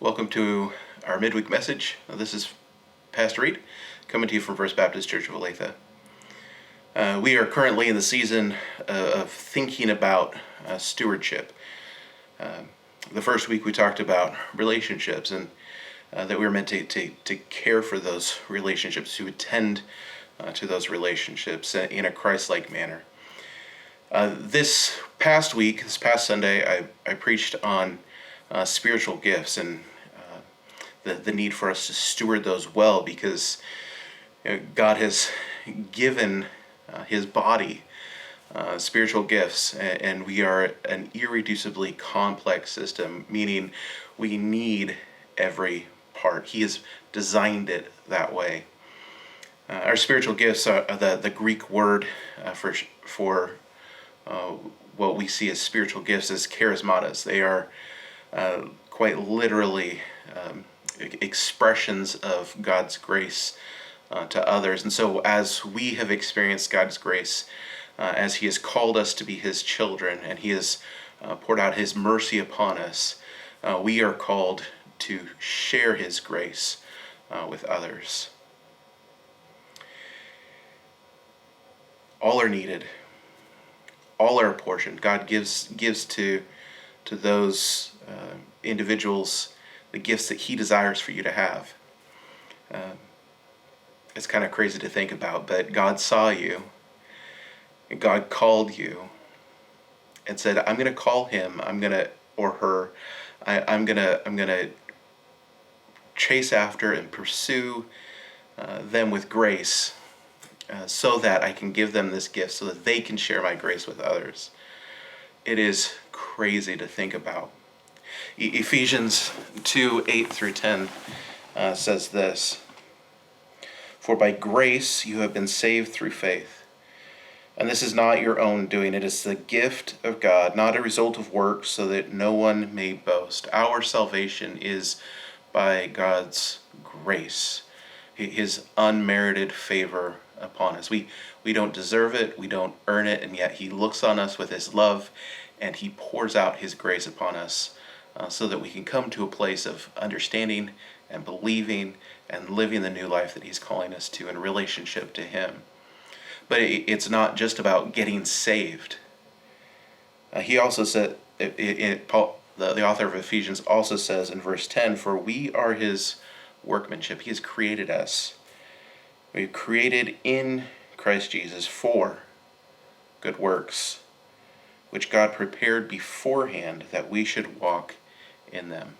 Welcome to our midweek message. This is Pastor Reed, coming to you from First Baptist Church of Olathe. We are currently in the season of thinking about stewardship. The first week we talked about relationships and that we were meant to care for those relationships, to attend to those relationships in a Christ-like manner. This past Sunday, I preached on spiritual gifts and the need for us to steward those well, because God has given His body spiritual gifts, and we are an irreducibly complex system, meaning we need every part. He has designed it that way. Our spiritual gifts are the Greek word for what we see as spiritual gifts as charismatas. They are quite literally expressions of God's grace to others. And so as we have experienced God's grace, as He has called us to be His children, and He has poured out His mercy upon us, we are called to share His grace with others. All are needed. All are a portion. God gives to those individuals the gifts that He desires for you to have. It's kind of crazy to think about, but God saw you, and God called you, and said, "I'm going to call him. I'm going to, or her. I'm going to chase after and pursue them with grace." So that I can give them this gift, so that they can share my grace with others. It is crazy to think about. Ephesians 2:8-10 says this: "For by grace you have been saved through faith. And this is not your own doing. It is the gift of God, not a result of works, so that no one may boast." Our salvation is by God's grace, His unmerited favor upon us. We don't deserve it, we don't earn it, and yet He looks on us with His love, and He pours out His grace upon us so that we can come to a place of understanding and believing and living the new life that He's calling us to in relationship to Him. But it's not just about getting saved. He also said, Paul, the author of Ephesians also says in verse 10, "For we are His workmanship." He has created us. We are created in Christ Jesus for good works, which God prepared beforehand that we should walk in them.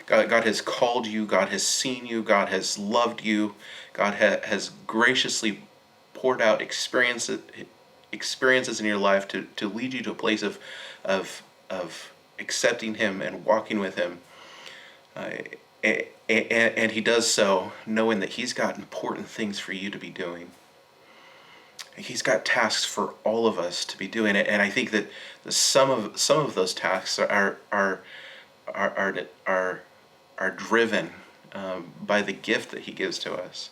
God has called you, God has seen you, God has loved you, God has graciously poured out experiences in your life to lead you to a place of accepting Him and walking with Him. And He does so knowing that He's got important things for you to be doing. He's got tasks for all of us to be doing it, and I think that some of those tasks are driven by the gift that He gives to us.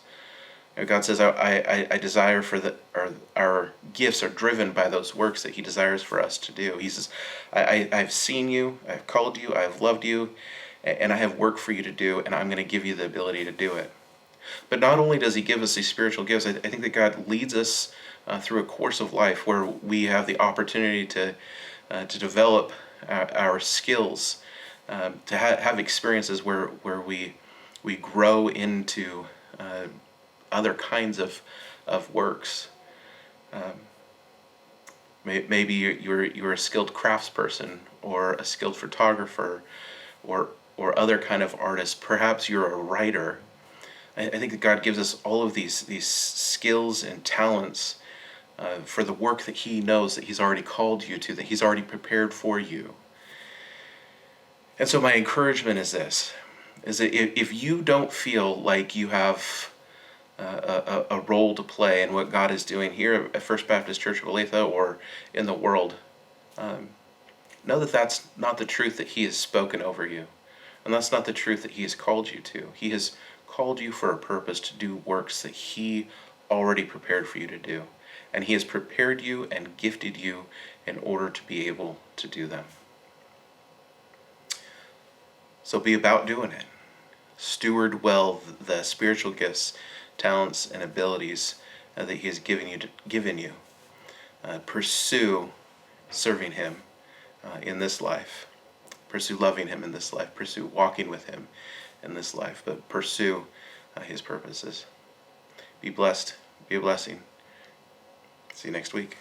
God says, "I desire our gifts are driven by those works that He desires for us to do." He says, "I've seen you, I've called you, I've loved you, and I have work for you to do, and I'm going to give you the ability to do it." But not only does He give us these spiritual gifts, I think that God leads us through a course of life where we have the opportunity to develop our skills, to have experiences where we grow into other kinds of works. Maybe you're a skilled craftsperson, or a skilled photographer, or other kind of artist. Perhaps you're a writer. I think that God gives us all of these skills and talents for the work that He knows that He's already called you to, that He's already prepared for you. And so my encouragement is this, is that if you don't feel like you have a role to play in what God is doing here at First Baptist Church of Olathe or in the world, know that that's not the truth that He has spoken over you. And that's not the truth that He has called you to. He has called you for a purpose to do works that He already prepared for you to do. And He has prepared you and gifted you in order to be able to do them. So be about doing it. Steward well the spiritual gifts, talents, and abilities that He has given you. Pursue serving Him in this life. Pursue loving Him in this life. Pursue walking with Him in this life. But pursue His purposes. Be blessed. Be a blessing. See you next week.